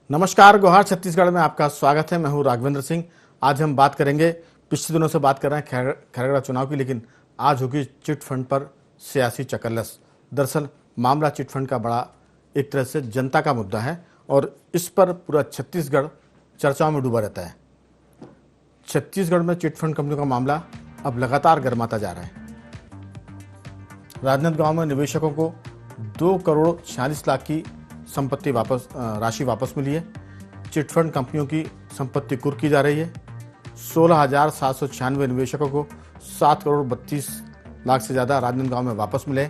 नमस्कार, गोहार छत्तीसगढ़ में आपका स्वागत है। मैं हूं राघवेंद्र सिंह। आज हम बात करेंगे, पिछले दिनों से बात कर रहे हैं खैरागढ़ चुनाव की, लेकिन आज होगी चिट फंड पर सियासी चकल्लस। दरअसल मामला चिट फंड का बड़ा एक तरह से जनता का मुद्दा है और इस पर पूरा छत्तीसगढ़ चर्चाओं में डूबा रहता है। छत्तीसगढ़ में चिट फंड कंपनियों का मामला अब लगातार गर्माता जा रहा है। राजनांदगांव में निवेशकों को 2,46,00,000 की संपत्ति राशि वापस मिली है। चिटफंड कंपनियों की संपत्ति कुर्क की जा रही है। 16,796 निवेशकों को 7,32,00,000 से ज़्यादा राजनांदगांव में वापस मिले।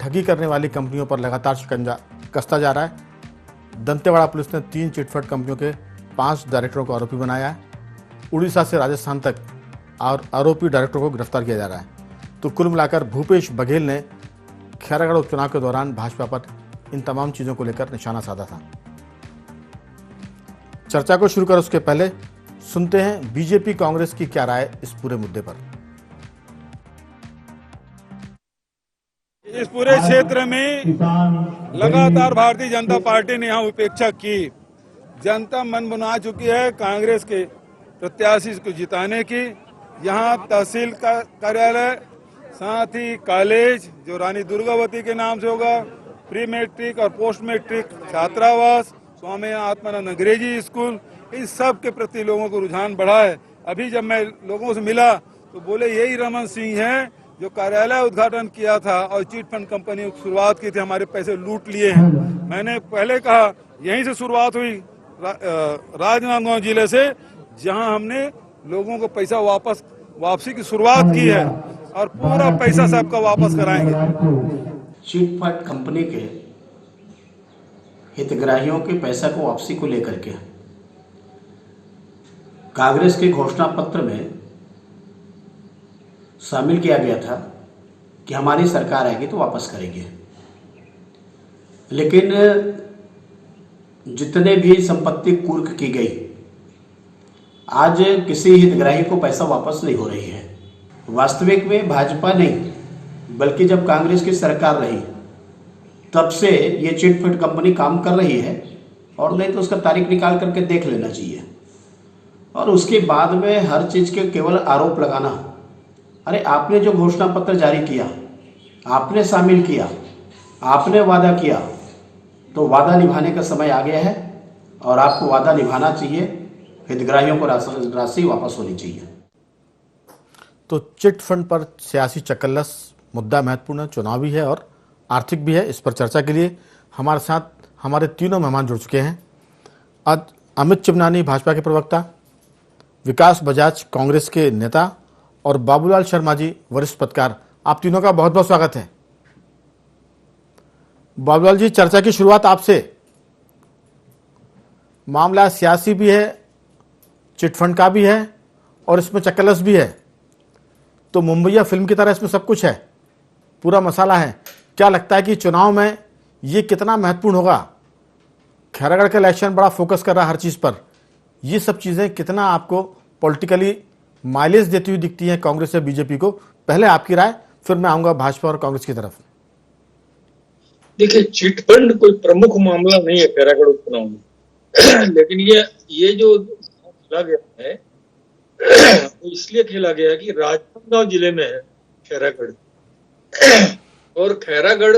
ठगी करने वाली कंपनियों पर लगातार शिकंजा कसता जा रहा है। दंतेवाड़ा पुलिस ने 3 चिटफंड कंपनियों के 5 डायरेक्टरों को आरोपी बनाया है। उड़ीसा से राजस्थान तक और आरोपी डायरेक्टरों को गिरफ्तार किया जा रहा है। तो कुल मिलाकर भूपेश बघेल ने खैरागढ़ उपचुनाव के दौरान भाजपा पर इन तमाम चीज़ों को लेकर निशाना साधा था। चर्चा को शुरू कर उसके पहले सुनते हैं बीजेपी कांग्रेस की क्या राय इस पूरे मुद्दे पर। इस पूरे क्षेत्र में लगातार भारतीय जनता पार्टी ने यहाँ उपेक्षा की। जनता मन बना चुकी है कांग्रेस के प्रत्याशी को जिताने की। यहाँ तहसील का कार्यालय, साथ ही कॉलेज जो रानी दुर्गावती के नाम से होगा, प्री मैट्रिक और पोस्ट मैट्रिक छात्रावास, स्वामी आत्मानंद अंग्रेजी स्कूल, इन सब के प्रति लोगों को रुझान बढ़ा है। अभी जब मैं लोगों से मिला तो बोले यही रमन सिंह हैं जो कार्यालय उद्घाटन किया था और चिट फंड कंपनी की शुरुआत की थी, हमारे पैसे लूट लिए हैं। मैंने पहले कहा यहीं से शुरुआत हुई, राजनांदगांव जिले से, जहां हमने लोगों को पैसा वापसी की शुरुआत की है और पूरा पैसा सबका वापस कराएंगे। चिट फंड कंपनी के हितग्राहियों के पैसा को वापसी को लेकर के कांग्रेस के घोषणा पत्र में शामिल किया गया था कि हमारी सरकार आएगी तो वापस करेंगे। लेकिन जितने भी संपत्ति कुर्क की गई, आज किसी हितग्राही को पैसा वापस नहीं हो रही है। वास्तविक में भाजपा नहीं बल्कि जब कांग्रेस की सरकार रही तब से ये चिट फंड कंपनी काम कर रही है, और नहीं तो उसका तारीख निकाल करके देख लेना चाहिए। और उसके बाद में हर चीज़ के केवल आरोप लगाना। अरे आपने जो घोषणा पत्र जारी किया, आपने शामिल किया, आपने वादा किया, तो वादा निभाने का समय आ गया है और आपको वादा निभाना चाहिए। हितग्राहियों को राशि वापस होनी चाहिए। तो चिट फंड पर सियासी चकल्लस मुद्दा महत्वपूर्ण है, चुनावी है और आर्थिक भी है। इस पर चर्चा के लिए हमारे साथ हमारे तीनों मेहमान जुड़ चुके हैं। आज अमित चिमनानी भाजपा के प्रवक्ता, विकास बजाज कांग्रेस के नेता और बाबूलाल शर्मा जी वरिष्ठ पत्रकार। आप तीनों का बहुत बहुत स्वागत है। बाबूलाल जी, चर्चा की शुरुआत आपसे। मामला सियासी भी है, चिट फंड का भी है और इसमें चकल्लस भी है। तो मुंबईया फिल्म की तरह इसमें सब कुछ है, पूरा मसाला है। क्या लगता है कि चुनाव में ये कितना महत्वपूर्ण होगा? खैरागढ़ का इलेक्शन बड़ा फोकस कर रहा है हर चीज़ पर। ये सब चीज़ें कितना आपको पॉलिटिकली माइलेज देती हुई दिखती हैं कांग्रेस या बीजेपी को? पहले आपकी राय, फिर मैं आऊँगा भाजपा और कांग्रेस की तरफ। देखिए, चिट फंड कोई प्रमुख मामला नहीं है खैरागढ़ उपचुनाव में। लेकिन ये जो खेला गया है वो इसलिए खेला गया कि राजनांदगांव जिले में है खैरागढ़, और खैरागढ़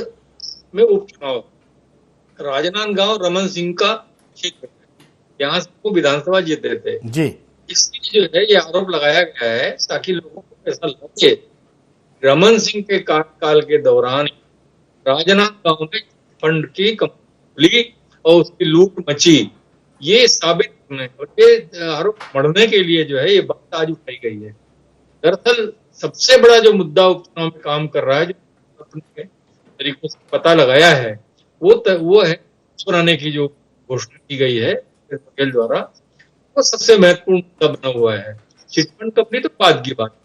में उपचुनाव, राजनांदगांव रमन सिंह का क्षेत्र, यहाँ से वो विधानसभा जीते थे जी। इसलिए जो है ये आरोप लगाया गया है ताकि लोगों को ऐसा लगे रमन सिंह के कार्यकाल के दौरान राजनांदगांव में फंड की कंपनी और उसकी लूट मची। ये साबित करने और ये आरोप मढ़ने के लिए जो है ये बात आज उठाई गई है। दरअसल सबसे बड़ा जो मुद्दा उपचुनाव में काम कर रहा है, जो अपने तरीकों से पता लगाया है, वो है बनाने की जो घोषणा की गई है बघेल द्वारा, वो सबसे महत्वपूर्ण मुद्दा बना हुआ है। चिटफंड कंपनी तो बाद की बात।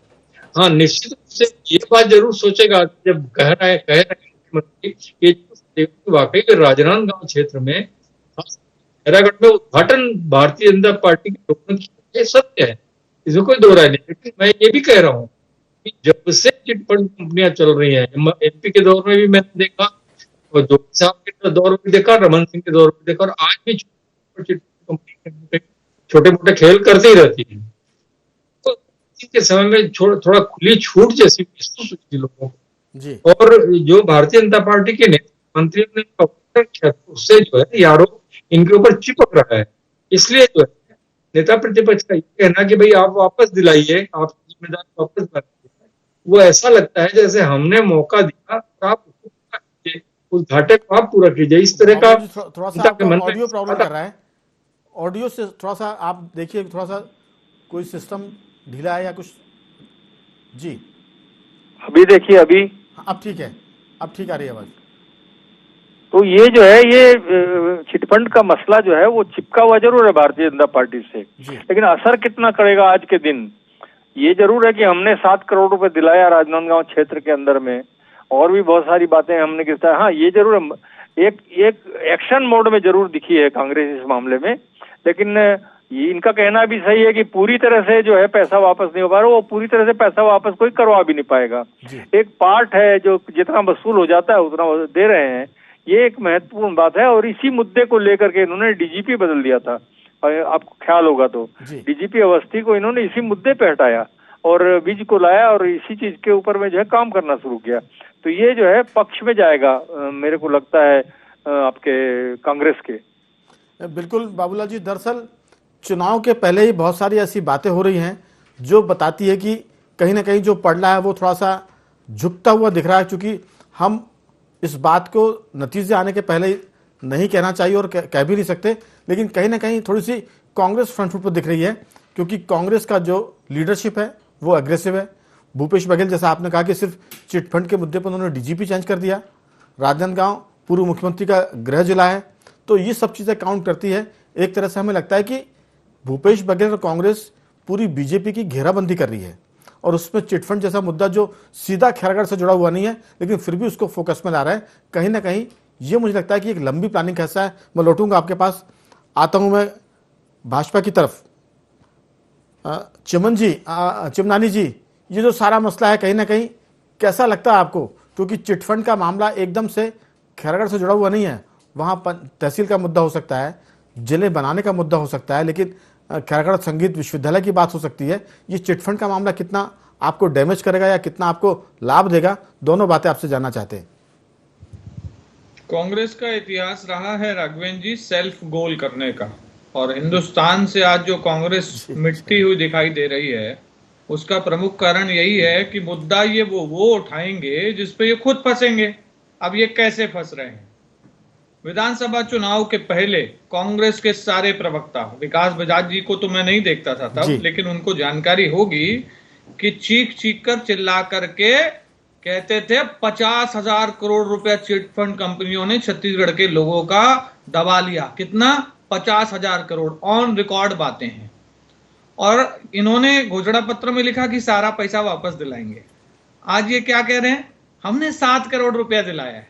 हाँ, निश्चित रूप से ये बात जरूर सोचेगा जब कह रहे हैं मुख्यमंत्री कि वाकई में राजनांदगांव क्षेत्र में खैरागढ़ में उद्घाटन भारतीय जनता पार्टी के लोगों की सत्य है, इसमें कोई दो राय नहीं। लेकिन मैं ये भी कह रहा हूँ कि जब से चिटफंड कंपनियां चल रही हैं, एमपी के दौर में भी मैंने देखा और जोगी साहब के दौर में देखा, रमन सिंह के दौर में देखा, और आज भी कंपनी छोटे मोटे खेल करती रहती है। तो के समय में थोड़ा खुली छूट जैसी महसूस हुई लोगों को जी। और जो भारतीय जनता पार्टी के मंत्रियों ने किया उससे जो है ये आरोप इनके ऊपर चिपक रहा है। इसलिए जो है नेता प्रतिपक्ष का ये कहना कि भाई आप वापस दिलाइए, आप जिम्मेदारी वापस दिलाइए, वो ऐसा लगता है जैसे हमने मौका दिया, आप उस घाटे को आप पूरा कीजिए। इस तरह का थोड़ा सा आपका ऑडियो प्रॉब्लम कर रहा है, ऑडियो से थोड़ा सा आप देखिए, थोड़ा सा कोई सिस्टम ढीला है या कुछ। जी अभी देखिए, अभी अब ठीक है, अब ठीक आ रही है आवाज। तो ये जो है, ये चिटफंड का मसला जो है वो चिपका हुआ जरूर है भारतीय जनता पार्टी से, लेकिन असर कितना करेगा आज के दिन, ये जरूर है कि हमने 7 करोड़ रुपए दिलाया राजनांदगांव क्षेत्र के अंदर में, और भी बहुत सारी बातें हमने किया। हाँ, ये जरूर एक एक्शन मोड में जरूर दिखी है कांग्रेस इस मामले में, लेकिन ये इनका कहना भी सही है कि पूरी तरह से जो है पैसा वापस नहीं हो पा रहा, वो पूरी तरह से पैसा वापस कोई करवा भी नहीं पाएगा। एक पार्ट है जो जितना वसूल हो जाता है उतना दे रहे हैं, ये एक महत्वपूर्ण बात है। और इसी मुद्दे को लेकर के इन्होंने डीजीपी बदल दिया था, आपको ख्याल होगा तो डीजीपी अवस्थी को इन्होंने इसी मुद्दे पे हटाया और विज को लाया और इसी चीज के ऊपर में जो है काम करना शुरू किया। तो ये जो है पक्ष में जाएगा मेरे को लगता है आपके कांग्रेस के। बिल्कुल बाबूलाल जी, दरअसल चुनाव के पहले ही बहुत सारी ऐसी बातें हो रही हैं जो बताती है कि कहीं ना कहीं जो पड़ला है वो थोड़ा सा झुकता हुआ दिख रहा है, क्योंकि हम इस बात को नतीजे आने के पहले नहीं कहना चाहिए और कह भी नहीं सकते, लेकिन कहीं ना कहीं थोड़ी सी कांग्रेस फ्रंट फुट पर दिख रही है, क्योंकि कांग्रेस का जो लीडरशिप है वो अग्रेसिव है। भूपेश बघेल, जैसा आपने कहा कि सिर्फ चिटफंड के मुद्दे पर उन्होंने डीजीपी चेंज कर दिया, राजनांदगांव पूर्व मुख्यमंत्री का गृह जिला है, तो ये सब चीज़ें काउंट करती है। एक तरह से हमें लगता है कि भूपेश बघेल और कांग्रेस पूरी बीजेपी की घेराबंदी कर रही है, और उसमें चिटफंड जैसा मुद्दा जो सीधा खैरागढ़ से जुड़ा हुआ नहीं है, लेकिन फिर भी उसको फोकस में ला रहा है। कहीं ना कहीं ये मुझे लगता है कि एक लंबी प्लानिंग का हिस्सा है। मैं लौटूंगा आपके पास, आता हूं मैं भाजपा की तरफ। चिमनानी जी, ये जो सारा मसला है कहीं ना कहीं कैसा लगता है आपको? क्योंकि चिटफंड का मामला एकदम से खैरागढ़ से जुड़ा हुआ नहीं है, वहाँ तहसील का मुद्दा हो सकता है, जिले बनाने का मुद्दा हो सकता है, लेकिन खैरागढ़ संगीत विश्वविद्यालय की बात हो सकती है। ये चिटफंड का मामला कितना आपको डैमेज करेगा या कितना आपको लाभ देगा, दोनों बातें आपसे जानना चाहते हैं। कांग्रेस का इतिहास रहा है राघवेंद्र जी सेल्फ गोल करने का, और हिंदुस्तान से आज जो कांग्रेस मिटती हुई दिखाई दे रही है उसका प्रमुख कारण यही है कि मुद्दा ये वो उठाएंगे जिसपे ये खुद फंसेंगे। अब ये कैसे फंस रहे हैं? विधानसभा चुनाव के पहले कांग्रेस के सारे प्रवक्ता, विकास बजाज जी को तो मैं नहीं देखता था तब, लेकिन उनको जानकारी होगी कि चीख चीख कर चिल्ला करके कहते थे 50,000 करोड़ रुपया चिटफंड कंपनियों ने छत्तीसगढ़ के लोगों का दबा लिया। कितना? 50,000 करोड़। ऑन रिकॉर्ड बातें हैं। और इन्होंने घोषणा पत्र में लिखा कि सारा पैसा वापस दिलाएंगे। आज ये क्या कह रहे हैं? हमने 7 करोड़ रुपया दिलाया है।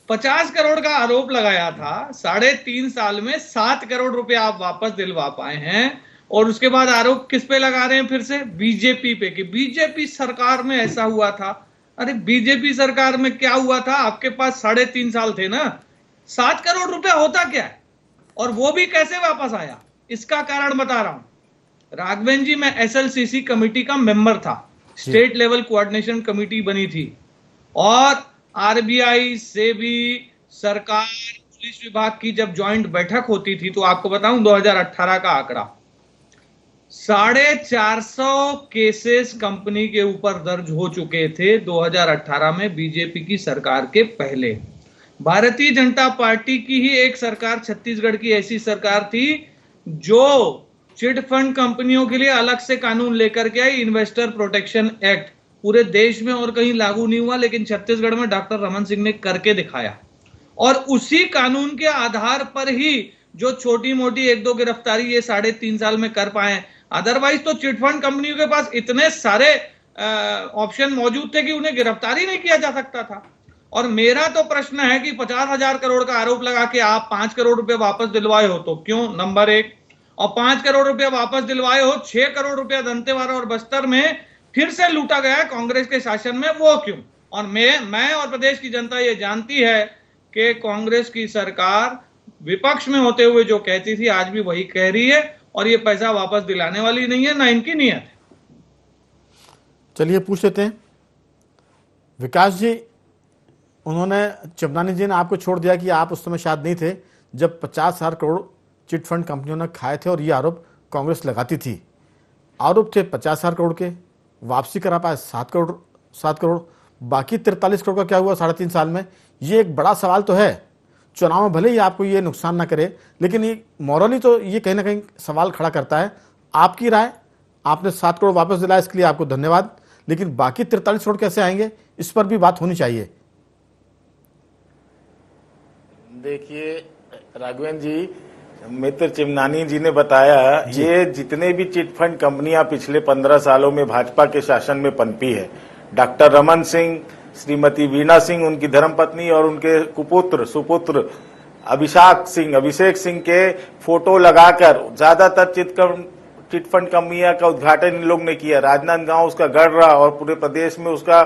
50 करोड़ का आरोप लगाया था, 3.5 साल में 7 करोड़ रुपया आप वापस दिलवा पाए हैं, और उसके बाद आरोप किस पे लगा रहे हैं? फिर से बीजेपी पे, कि बीजेपी सरकार में ऐसा हुआ था। अरे बीजेपी सरकार में क्या हुआ था? आपके पास 3.5 साल थे ना। 7 करोड़ रुपया होता क्या है, और वो भी कैसे वापस आया? इसका कारण बता रहा हूं राघवेंद्र जी। मैं एसएलसीसी कमेटी का मेंबर था, स्टेट लेवल कोऑर्डिनेशन कमेटी बनी थी, और आरबीआई से भी सरकार पुलिस विभाग की जब ज्वाइंट बैठक होती थी, तो आपको बताऊं 2018 का आंकड़ा 450 केसेस कंपनी के ऊपर दर्ज हो चुके थे 2018 में, बीजेपी की सरकार के पहले। भारतीय जनता पार्टी की ही एक सरकार, छत्तीसगढ़ की ऐसी सरकार थी जो चिटफंड कंपनियों के लिए अलग से कानून लेकर के आई, इन्वेस्टर प्रोटेक्शन एक्ट। पूरे देश में और कहीं लागू नहीं हुआ, लेकिन छत्तीसगढ़ में डॉक्टर रमन सिंह ने करके दिखाया, और उसी कानून के आधार पर ही जो छोटी मोटी 1-2 गिरफ्तारी ये 3.5 साल में कर पाए। अदरवाइज तो चिटफंड कंपनियों के पास इतने सारे ऑप्शन मौजूद थे कि उन्हें गिरफ्तार ही नहीं किया जा सकता था। और मेरा तो प्रश्न है कि 50,000 करोड़ का आरोप लगा के आप 5 करोड़ रुपए वापस दिलवाए हो तो क्यों, नंबर 1, और 5 करोड़ रुपए वापस दिलवाए हो, 6 करोड़ रुपया दंतेवाड़ा और बस्तर में फिर से लूटा गया कांग्रेस के शासन में, वो क्यों? और मैं और प्रदेश की जनता ये जानती है कि कांग्रेस की सरकार विपक्ष में होते हुए जो कहती थी आज भी वही कह रही है, और ये पैसा वापस दिलाने वाली नहीं है, ना इनकी नीयत है। चलिए पूछ लेते हैं विकास जी, उन्होंने चिमनानी जी ने आपको छोड़ दिया कि आप उस समय शायद नहीं थे जब 50,000 करोड़ चिट फंड कंपनियों ने खाए थे और ये आरोप कांग्रेस लगाती थी। आरोप थे 50,000 करोड़ के, वापसी करा पाए 7 करोड़, बाकी 43 करोड़ का क्या हुआ 3.5 साल में? ये एक बड़ा सवाल तो है। चुनाव में भले ही आपको ये नुकसान ना करे, लेकिन ये मॉरली तो ये कहीं ना कहीं सवाल खड़ा करता है। आपकी राय, आपने 7 करोड़ वापस दिलाया, इसके लिए आपको धन्यवाद, लेकिन बाकी 43 करोड़ कैसे आएंगे, इस पर भी बात होनी चाहिए। देखिए राघवेंद्र जी, मित्र चिमनानी जी ने बताया, ये जितने भी चिट फंड कंपनियां पिछले 15 सालों में भाजपा के शासन में पनपी है, डॉक्टर रमन सिंह, श्रीमती वीणा सिंह, उनकी धर्मपत्नी और उनके कुपुत्र सुपुत्र अभिषेक सिंह के फोटो लगाकर ज्यादातर चिट फंड कंपनियां का उद्घाटन इन लोग ने किया। राजनांदगांव उसका गढ़ रहा और पूरे प्रदेश में उसका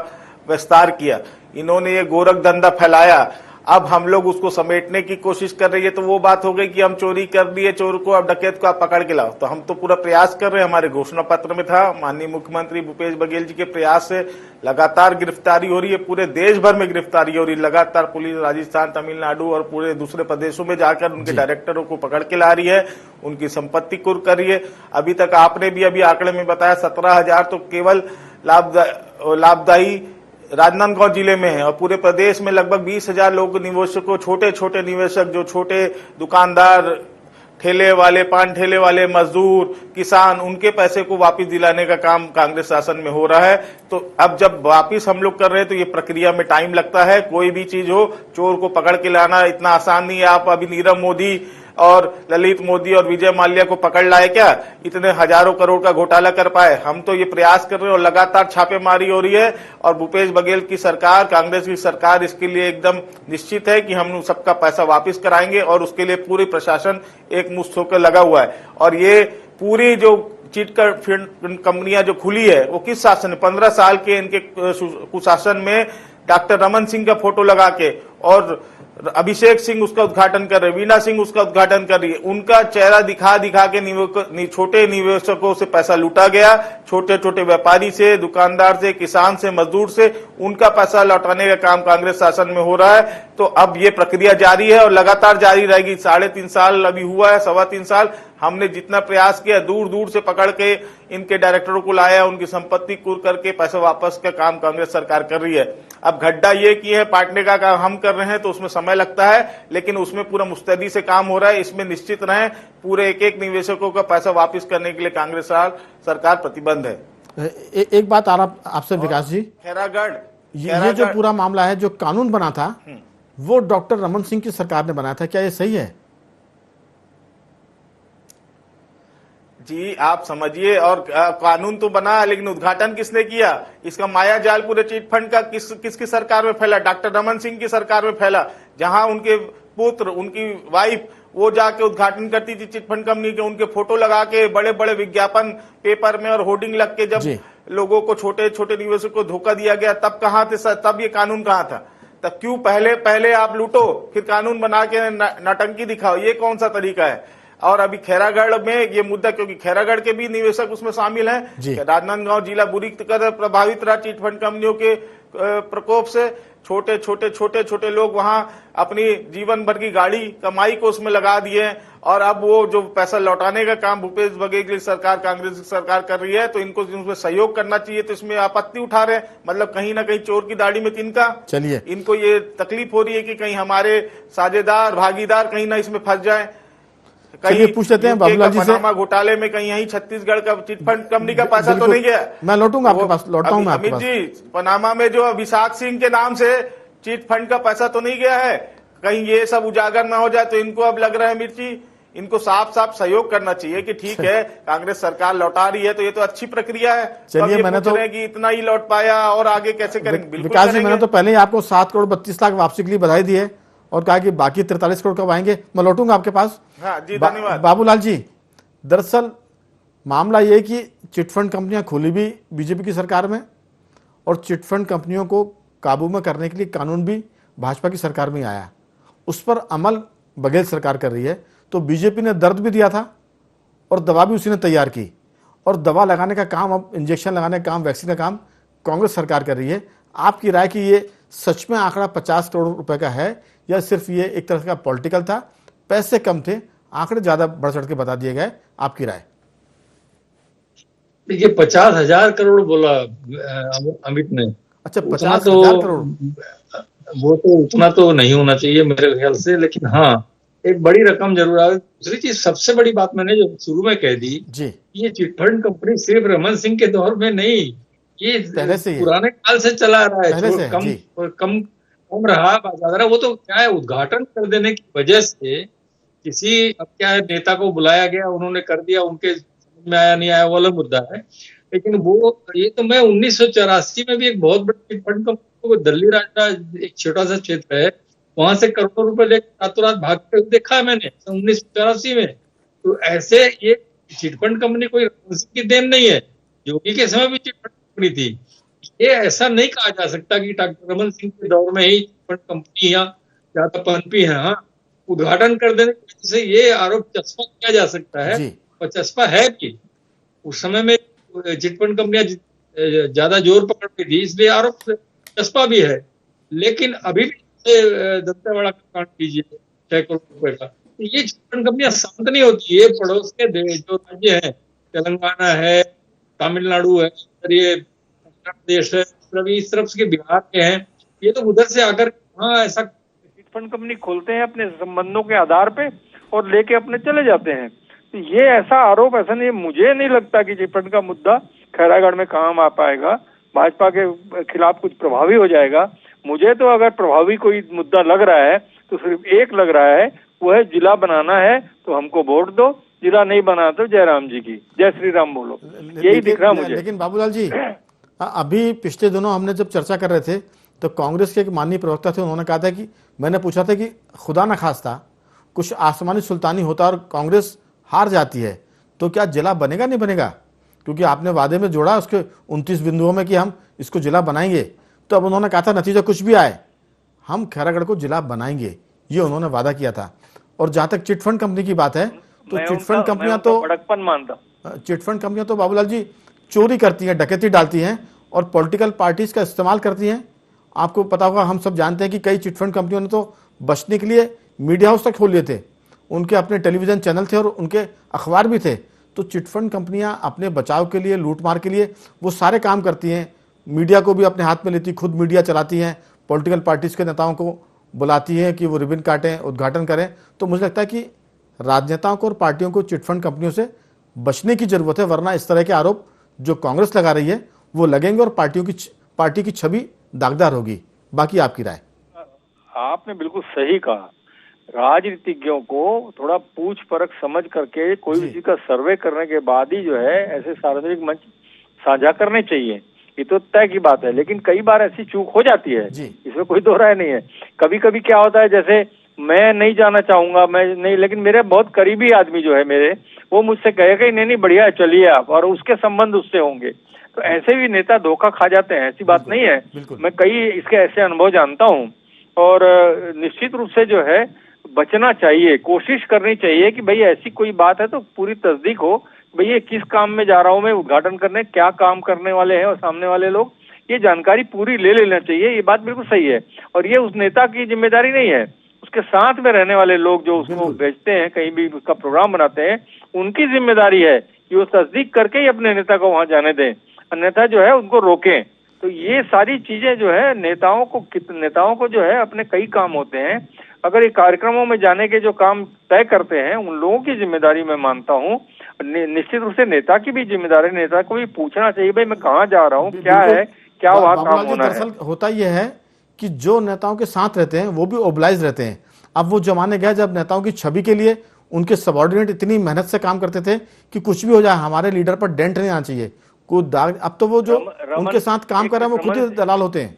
विस्तार किया। इन्होंने ये गोरख धंधा फैलाया। अब हम लोग उसको समेटने की कोशिश कर रही है, तो वो बात हो गई कि हम चोरी कर दिए, चोर को, अब डकैत को आप पकड़ के लाओ। तो हम तो पूरा प्रयास कर रहे हैं, हमारे घोषणा पत्र में था, माननीय मुख्यमंत्री भूपेश बघेल जी के प्रयास से लगातार गिरफ्तारी हो रही है, पूरे देश भर में गिरफ्तारी हो रही है। लगातार पुलिस राजस्थान, तमिलनाडु और पूरे दूसरे प्रदेशों में जाकर उनके डायरेक्टरों को पकड़ के ला रही है, उनकी संपत्ति कुर्क कर रही है। अभी तक आपने भी अभी आंकड़े में बताया 17,000 तो केवल लाभदायी राजनांदगांव जिले में है, और पूरे प्रदेश में लगभग 20,000 लोग निवेशकों, छोटे छोटे निवेशक, जो छोटे दुकानदार, ठेले वाले, पान ठेले वाले, मजदूर, किसान, उनके पैसे को वापस दिलाने का काम कांग्रेस शासन में हो रहा है। तो अब जब वापस हम लोग कर रहे हैं तो ये प्रक्रिया में टाइम लगता है। कोई भी चीज हो, चोर को पकड़ के लाना इतना आसान नहीं है। आप अभी नीरव मोदी और ललित मोदी और विजय माल्या को पकड़ लाए क्या, इतने हजारों करोड़ का घोटाला कर पाए? हम तो ये प्रयास कर रहे हैं और लगातार छापेमारी हो रही है, और भूपेश बघेल की सरकार, कांग्रेस की सरकार इसके लिए एकदम निश्चित है कि हम सबका पैसा वापस कराएंगे, और उसके लिए पूरी प्रशासन एक मुश्त होकर लगा हुआ है। और ये पूरी जो चिट कंपनियां जो खुली है वो किस शासन में, 15 साल के इनके कुशासन में डॉक्टर रमन सिंह का फोटो लगा के, और अभिषेक सिंह उसका उद्घाटन कर रहे, वीणा सिंह उसका उद्घाटन कर रही है, उनका चेहरा दिखा दिखा के छोटे निवेशकों से पैसा लूटा गया, छोटे छोटे व्यापारी से, दुकानदार से, किसान से, मजदूर से, उनका पैसा लौटाने का काम कांग्रेस शासन में हो रहा है। तो अब ये प्रक्रिया जारी है और लगातार जारी रहेगी। 3.5 साल अभी हुआ है, 3.25 साल हमने जितना प्रयास किया, दूर दूर से पकड़ के इनके डायरेक्टरों को लाया, उनकी संपत्ति कुर्क करके पैसा वापस का काम कांग्रेस सरकार कर रही है। अब गड्ढा ये की है, पाटने का काम हम कर रहे हैं, तो उसमें समय लगता है, लेकिन उसमें पूरा मुस्तैदी से काम हो रहा है। इसमें निश्चित रहें, पूरे एक निवेशकों का पैसा वापस करने के लिए कांग्रेस सरकार प्रतिबद्ध है। एक बात आपसे विकास जी, खैरागढ़ ये जो पूरा मामला है, जो कानून बना था वो डॉक्टर रमन सिंह की सरकार ने बनाया था, क्या ये सही है? जी आप समझिए, और कानून तो बना, लेकिन उद्घाटन किसने किया? इसका माया जाल पूरे चिट फंड का किसकी सरकार में फैला? डॉक्टर रमन सिंह की सरकार में फैला, जहां उनके पुत्र, उनकी वाइफ, वो जाके उद्घाटन करती थी चिट फंड कंपनी के, उनके फोटो लगा के बड़े बड़े विज्ञापन पेपर में और होर्डिंग लग के जब लोगों को, छोटे छोटे निवेशकों को धोखा दिया गया, तब कहां थे सर? तब ये कानून कहां था? तब क्यों पहले आप लूटो फिर कानून बना के नौटंकी दिखाओ? ये कौन सा तरीका है? और अभी खैरागढ़ में ये मुद्दा, क्योंकि खैरागढ़ के भी निवेशक उसमें शामिल हैं, राजनांदगांव जिला बुरी तरह प्रभावित रहा चिट फंड कंपनियों के प्रकोप से। छोटे छोटे लोग वहां अपनी जीवन भर की गाड़ी कमाई को उसमें लगा दिए, और अब वो जो पैसा लौटाने का काम भूपेश बघेल की सरकार, कांग्रेस की सरकार कर रही है, तो इनको इसमें सहयोग करना चाहिए, तो इसमें आपत्ति उठा रहे हैं। मतलब कहीं ना कहीं चोर की दाढ़ी में तिनका। चलिए, इनको ये तकलीफ हो रही है कि कहीं हमारे साझेदार, भागीदार कहीं ना इसमें फंस जाए। कहीं पूछ लेते हैं बाबूलाल जी से, घोटाले में कहीं यहीं छत्तीसगढ़ का चिट फंड कंपनी का पैसा तो नहीं गया? मैं लौटूंगा आपके पास, लौटता हूं मैं आपके पास। अमित जी, पनामा में जो अभिषेक सिंह के नाम से चिट फंड का पैसा तो नहीं गया है? कहीं ये सब उजागर ना हो जाए, तो इनको अब लग रहा है मिर्ची, इनको साफ साफ सहयोग करना चाहिए कि ठीक है कांग्रेस सरकार लौटा रही है, तो ये तो अच्छी प्रक्रिया है। चलिए, मैंने तो कि इतना ही लौट पाया और आगे कैसे करेंगे? विकास जी, मैंने तो पहले ही आपको 7 करोड़ 32 लाख वापसी के लिए बधाई दी है और कहा कि बाकी 43 करोड़ कब आएंगे। मैं लौटूंगा आपके पास। हाँ जी, धन्यवाद। बाबूलाल जी, दरअसल मामला ये कि चिटफंड कंपनियां खोली भी बीजेपी की सरकार में, और चिटफंड कंपनियों को काबू में करने के लिए कानून भी भाजपा की सरकार में आया। उस पर अमल बघेल सरकार कर रही है, तो बीजेपी ने दर्द भी दिया था और दवा भी उसी ने तैयार की, और दवा लगाने का काम, अब इंजेक्शन लगाने का काम, वैक्सीन का काम कांग्रेस सरकार कर रही है। आपकी राय कि ये सच में आंकड़ा 50 करोड़ रुपए का है, या सिर्फ ये एक तरह का पॉलिटिकल था, पैसे कम थे, आंकड़े ज्यादा बढ़ चढ़ के बता दिए गए? आपकी राय? देखिए 50,000 करोड़ बोला अमित ने। अच्छा, 50,000 करोड़? वो तो उतना तो नहीं होना चाहिए मेरे ख्याल से, लेकिन हाँ एक बड़ी रकम जरूर है। दूसरी चीज, सबसे बड़ी बात मैंने जो शुरू में कह दी जी, ये चिटफंड कंपनी सिर्फ रमन सिंह के दौर में नहीं, ये पहले से ही पुराने काल से चला आ रहा है। पहले से, जी। कम रहा ज्यादा, वो तो क्या है, उद्घाटन कर देने की वजह से किसी, अब क्या है, नेता को बुलाया गया, उन्होंने कर दिया, उनके समझ में आया नहीं आया वो अलग मुद्दा है। लेकिन वो ये तो मैं 1984 में भी एक बहुत बड़ी चिटफंड कंपनी, दिल्ली राज एक छोटा सा क्षेत्र है, वहां से करोड़ों रुपए लेकर रातों रात भागते हुए देखा है मैंने 1984 में। तो ऐसे ये चिटफंड कंपनी कोई रमन सिंह की देन नहीं है, योगी के समय भी चिटफंड कंपनी थी। ये ऐसा नहीं कहा जा सकता कि डॉक्टर रमन सिंह के दौर में ही चिटफंड कंपनी ज्यादा पनपी है। हाँ, उद्घाटन कर देने की वजह से ये आरोप चस्पा किया जा सकता है, और चस्पा है कि उस समय में चिटफंड कंपनियां ज्यादा जोर पकड़ रही थी, इसलिए आरोप चस्पा भी है। लेकिन अभी भी दंतेवाड़ा का कांड कीजिए 6 करोड़ रुपए का, तो ये चिटफंड कंपनियां शांत नहीं होती। ये पड़ोस के जो राज्य हैं, तेलंगाना है, तमिलनाडु है, ये उत्तर प्रदेश है, इस तरफ के बिहार के हैं, ये तो उधर से आकर हाँ ऐसा चिटफंड कंपनी खोलते हैं अपने संबंधों के आधार पे और लेके अपने चले जाते हैं। तो ये ऐसा आरोप, ऐसा नहीं, मुझे नहीं लगता कि चिटफंड का मुद्दा खैरागढ़ में काम आ पाएगा, भाजपा के खिलाफ कुछ प्रभावी हो जाएगा। मुझे तो अगर प्रभावी कोई मुद्दा लग रहा है तो सिर्फ एक लग रहा है, वो है जिला बनाना है तो हमको वोट दो, जिला नहीं बना तो जय राम जी की जय श्री राम बोलो, यही दिख रहा मुझे। लेकिन बाबूलाल जी, अभी पिछले दिनों हमने जब चर्चा कर रहे थे तो कांग्रेस के एक माननीय प्रवक्ता थे, उन्होंने कहा था कि, मैंने पूछा था कि खुदा न खास्ता कुछ आसमानी सुल्तानी होता और कांग्रेस हार जाती है तो क्या जिला बनेगा नहीं बनेगा? क्योंकि आपने वादे में जोड़ा उसके 29 बिंदुओं में कि हम इसको जिला बनाएंगे, तो अब उन्होंने कहा था नतीजा कुछ भी आए हम खैरागढ़ को जिला बनाएंगे, ये उन्होंने वादा किया था। और जहां तक चिटफंड कंपनी की बात है तो चिटफंड कंपनियां तो बड़कपन मानता, चिटफंड कंपनियां तो बाबूलाल जी चोरी करती हैं, डकैती डालती हैं और पॉलिटिकल पार्टीज का इस्तेमाल करती हैं। आपको पता होगा, हम सब जानते हैं कि कई चिटफंड कंपनियों ने तो बचने के लिए मीडिया हाउस तक खोल लिए थे, उनके अपने टेलीविजन चैनल थे और उनके अखबार भी थे। तो चिटफंड कंपनियां अपने बचाव के लिए, लूटमार के लिए वो सारे काम करती हैं, मीडिया को भी अपने हाथ में लेती, खुद मीडिया चलाती हैं, पॉलिटिकल पार्टीज के नेताओं को बुलाती हैं कि वो रिबन काटें, उद्घाटन करें। तो मुझे लगता है कि राजनेताओं को और पार्टियों को चिटफंड कंपनियों से बचने की जरूरत है, वरना इस तरह के आरोप जो कांग्रेस लगा रही है वो लगेंगे और पार्टी की छवि दागदार होगी। बाकी आपकी राय? आपने बिल्कुल सही कहा, राजनीतिज्ञों को थोड़ा पूछ परख समझ करके कोई भी चीज का सर्वे करने के बाद ही जो है ऐसे सार्वजनिक मंच साझा करने चाहिए, ये तो तय की बात है। लेकिन कई बार ऐसी चूक हो जाती है, इसमें कोई दो राय नहीं है। कभी कभी क्या होता है, जैसे मैं नहीं जाना चाहूंगा, मैं नहीं, लेकिन मेरे बहुत करीबी आदमी जो है मेरे, वो मुझसे कहेगा नहीं नहीं बढ़िया है चलिए आप, और उसके संबंध उससे होंगे। तो ऐसे भी नेता धोखा खा जाते हैं, ऐसी बात नहीं है। मैं कई इसके ऐसे अनुभव जानता हूँ, और निश्चित रूप से जो है बचना चाहिए, कोशिश करनी चाहिए कि भाई ऐसी कोई बात है तो पूरी तस्दीक हो, भाई ये किस काम में जा रहा हूँ मैं उद्घाटन करने, क्या काम करने वाले हैं और सामने वाले लोग, ये जानकारी पूरी ले लेना चाहिए। ये बात बिल्कुल सही है, और ये उस नेता की जिम्मेदारी नहीं है, उसके साथ में रहने वाले लोग जो उसको भेजते हैं, कहीं भी उसका प्रोग्राम बनाते हैं, उनकी जिम्मेदारी है कि वो तस्दीक करके ही अपने नेता को वहां जाने दें, अन्यथा जो है उनको रोकें। तो ये सारी चीजें जो है नेताओं को जो है अपने कई काम होते हैं, अगर ये कार्यक्रमों में जाने के जो काम तय करते हैं उन लोगों की जिम्मेदारी मैं मानता हूँ। निश्चित रूप से नेता की भी जिम्मेदारी, नेता को भी पूछना चाहिए भाई मैं कहाँ जा रहा हूँ, क्या है, क्या वहाँ काम होना है। होता यह है कि जो नेताओं के साथ रहते हैं वो भी ओबलाइज रहते हैं। अब वो जमाने गए जब नेताओं की छवि के लिए उनके सबॉर्डिनेट इतनी मेहनत से काम करते थे कि कुछ भी हो जाए हमारे लीडर पर डेंट नहीं आना चाहिए, कोई दाग। अब तो वो जो उनके साथ काम कर रहे हैं वो खुद ही दलाल होते हैं।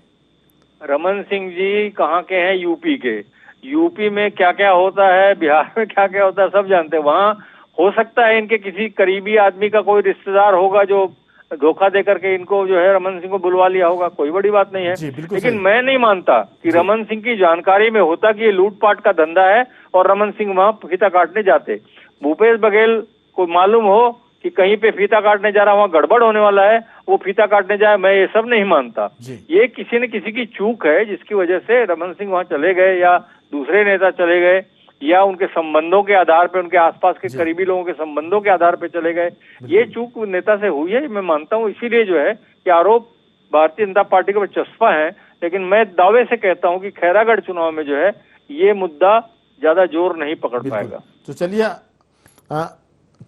रमन सिंह जी कहाँ के हैं? यूपी के। यूपी में क्या क्या होता है, बिहार में क्या क्या होता है, सब जानते हैं। वहाँ हो सकता है इनके किसी करीबी आदमी का कोई रिश्तेदार होगा जो धोखा दे करके इनको जो है रमन सिंह को बुलवा लिया होगा, कोई बड़ी बात नहीं है। जी, बिल्कुल लेकिन सही। मैं नहीं मानता कि रमन सिंह की जानकारी में होता कि ये लूटपाट का धंधा है और रमन सिंह वहां फीता काटने जाते। भूपेश बघेल को मालूम हो कि कहीं पे फीता काटने जा रहा, वहां गड़बड़ होने वाला है, वो फीता काटने जाए, मैं ये सब नहीं मानता। ये किसी न किसी की चूक है जिसकी वजह से रमन सिंह वहां चले गए या दूसरे नेता चले गए या उनके संबंधों के आधार पे, उनके आसपास के करीबी लोगों के संबंधों के आधार पे चले गए। ये चूक नेता से हुई है, मैं मानता हूँ। इसीलिए जो है कि आरोप भारतीय जनता पार्टी के चस्पा है, लेकिन मैं दावे से कहता हूँ कि खैरागढ़ चुनाव में जो है ये मुद्दा ज्यादा जोर नहीं पकड़ पाएगा। तो चलिए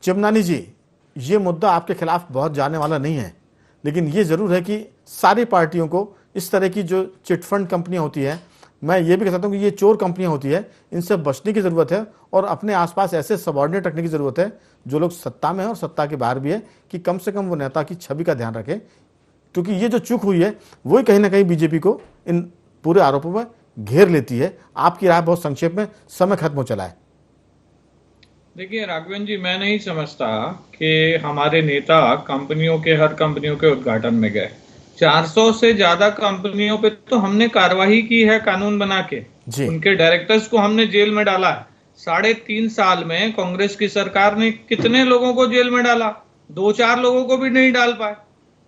चिमनानी जी, ये मुद्दा आपके खिलाफ बहुत जाने वाला नहीं है, लेकिन ये जरूर है कि सारी पार्टियों को इस तरह की जो चिटफंड कंपनियां होती है, मैं ये भी कहता हूं कि ये चोर कंपनियां होती है, इनसे बचने की जरूरत है और अपने आसपास ऐसे सबॉर्डिनेट रखने की जरूरत है जो लोग सत्ता में है और सत्ता के बाहर भी है, कि कम से कम वो नेता की छवि का ध्यान रखें, क्योंकि ये जो चूक हुई है वही कहीं ना कहीं बीजेपी को इन पूरे आरोपों में घेर लेती है। आपकी राय बहुत संक्षेप में, समय खत्म हो चला है। देखिए राघवेंद्र जी, मैं नहीं समझता कि हमारे नेता कंपनियों के, हर कंपनियों के उद्घाटन में गए। 400 से ज्यादा कंपनियों पे तो हमने कार्रवाई की है कानून बना के, उनके डायरेक्टर्स को हमने जेल में डाला है। 3.5 साल में कांग्रेस की सरकार ने कितने लोगों को जेल में डाला? 2-4 लोगों को भी नहीं डाल पाए।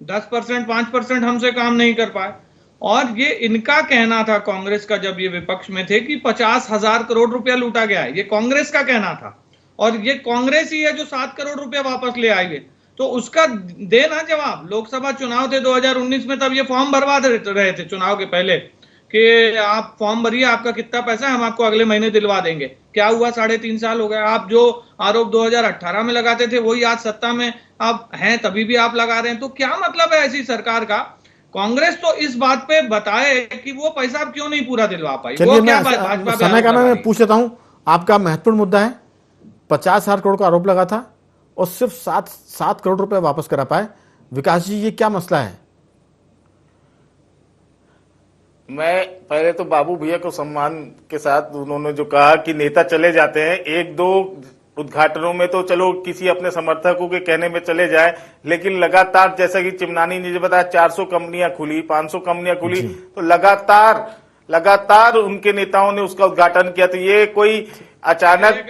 10%, 5% हमसे काम नहीं कर पाए। और ये इनका कहना था कांग्रेस का, जब ये विपक्ष में थे, कि 50,000 करोड़ रुपया लूटा गया है। ये कांग्रेस का कहना था और ये कांग्रेस ही है जो 7 करोड़ रुपया वापस ले आई है। तो उसका देना जवाब। लोकसभा चुनाव थे 2019 में, तब ये फॉर्म भरवा रहे थे चुनाव के पहले कि आप फॉर्म भरिए, आपका कितना पैसा है हम आपको अगले महीने दिलवा देंगे। क्या हुआ? 3.5 साल हो गए। आप जो आरोप 2018 में लगाते थे वही आज सत्ता में आप हैं तभी भी आप लगा रहे हैं। तो क्या मतलब है ऐसी सरकार का? कांग्रेस तो इस बात पे बताए कि वो पैसा आप क्यों नहीं पूरा दिलवा पाई। चलिए मैं समय का मैं पूछ लेता हूं, आपका महत्वपूर्ण मुद्दा है 50,000 करोड़ का आरोप लगा था और सिर्फ 7 करोड़ रुपए वापस करा पाए। विकास जी, ये क्या मसला है? मैं पहले तो बाबू भैया को सम्मान के साथ, उन्होंने जो कहा कि नेता चले जाते हैं, 1-2 उद्घाटनों में तो चलो किसी अपने समर्थकों के कहने में चले जाए, लेकिन लगातार जैसा कि चिमनानी ने बताया 400 कंपनियां खुली, 500 कंपनियां खुली, तो लगातार उनके नेताओं ने उसका उद्घाटन किया। तो ये कोई अचानक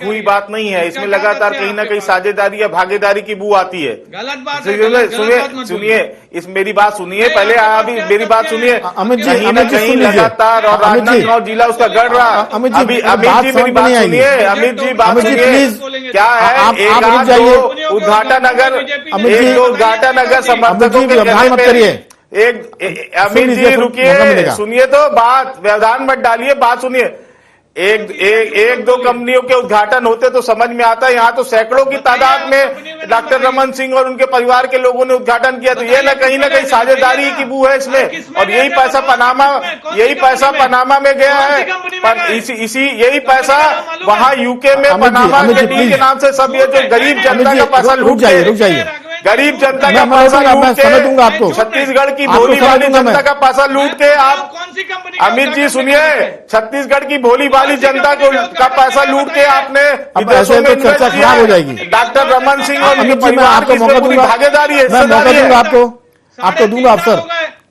हुई बात नहीं है, इसमें लगातार कहीं ना कहीं साझेदारी या भागीदारी की बू आती है। गलत बात सुनिए, इस मेरी बात सुनिए पहले, आप मेरी बात सुनिए। अमित जी, कहीं लगातार और राजनांदगांव जिला उसका गढ़ रहा। अमित जी मेरी बात सुनिए, अमित जी बात सुनिए। क्या है, एक आध दो उद्घाटन अगर समर्थकों के मत करिए, अमित जी रुकिए, सुनिए तो बात, व्यवधान मत डालिए, बात सुनिए। एक दो कंपनियों के उद्घाटन होते तो समझ में आता है। यहाँ तो सैकड़ों की तादाद में डॉक्टर रमन सिंह और उनके परिवार के लोगों ने उद्घाटन किया। तो ये ना कहीं साझेदारी की बू है इसमें। और यही पैसा पनामा में गया है, पर यही पैसा वहाँ यूके में पनामा के डील के नाम से सब ये जो गरीब जनता का पैसा लूट जाइए, गरीब जनता का पैसा लूट के, आपको छत्तीसगढ़ की भोली भाली जनता का पैसा लूट के आप, अमित जी सुनिए, छत्तीसगढ़ की भोली भाली जनता का पैसा लूट के आपने विदेशों में चर्चा खराब हो जाएगी। डॉक्टर रमन सिंह और उनके परिवार की पूरी भागीदारी है, आपको दूंगा अवसर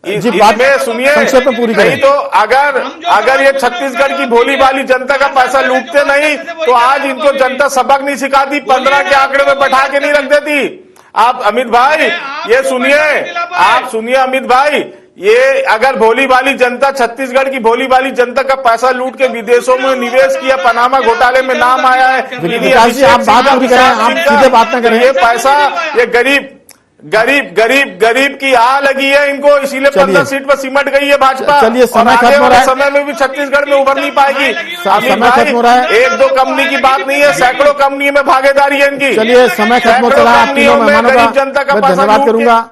जी, बात में सुनिए, संक्षेप में पूरी करें। तो अगर ये छत्तीसगढ़ की भोली भाली जनता का पैसा लूटते नहीं तो आज इनको जनता सबक नहीं सिखाती, 15 के आंकड़े में बैठा के नहीं रख देती। आप अमित भाई ये सुनिए, आप सुनिए अमित भाई, ये अगर भोली भाली जनता, छत्तीसगढ़ की भोली भाली जनता का पैसा लूट के विदेशों में निवेश किया, पनामा घोटाले में नाम आया है, आप बात पूरी करें, आप सीधे बात ना करें। ये पैसा ये गरीब की आ लगी है इनको, इसीलिए 15 सीट पर सिमट गई है भाजपा। चलिए समय खत्म हो रहा है, समय में भी छत्तीसगढ़ में उभर नहीं पाएगी। समय खत्म हो रहा है, 1-2 कंपनी की बात नहीं है, सैकड़ों कंपनी में भागीदारी है इनकी। चलिए समय खत्म हो चला है, आप तीनों मेहमानों का मैं धन्यवाद करूंगा।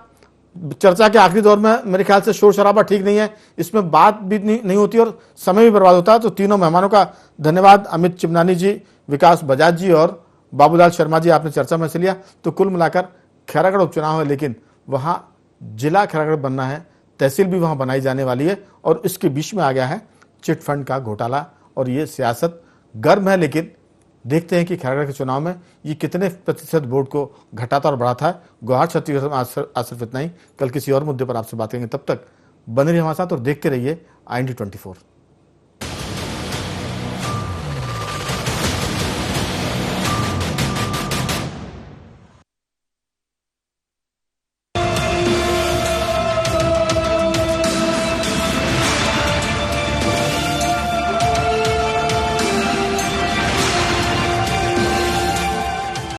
चर्चा के आखिरी दौर में मेरे ख्याल से शोर शराबा ठीक नहीं है, इसमें बात भी नहीं होती और समय भी बर्बाद होता है। तो तीनों मेहमानों का धन्यवाद, अमित चिमनानी जी, विकास बजाज जी और बाबूलाल शर्मा जी, आपने चर्चा में से लिया। तो कुल मिलाकर खैरागढ़ उपचुनाव है, लेकिन वहां जिला खैरागढ़ बनना है, तहसील भी वहां बनाई जाने वाली है और इसके बीच में आ गया है चिटफंड का घोटाला। और ये सियासत गर्म है, लेकिन देखते हैं कि खैरागढ़ के चुनाव में ये कितने प्रतिशत वोट को घटाता और बढ़ाता है। गुवाहाटी छत्तीसगढ़ में आज सिर्फ इतना ही। कल किसी और मुद्दे पर आपसे बात करेंगे, तब तक बने रहिए हमारे साथ और देखते रहिए IND 24।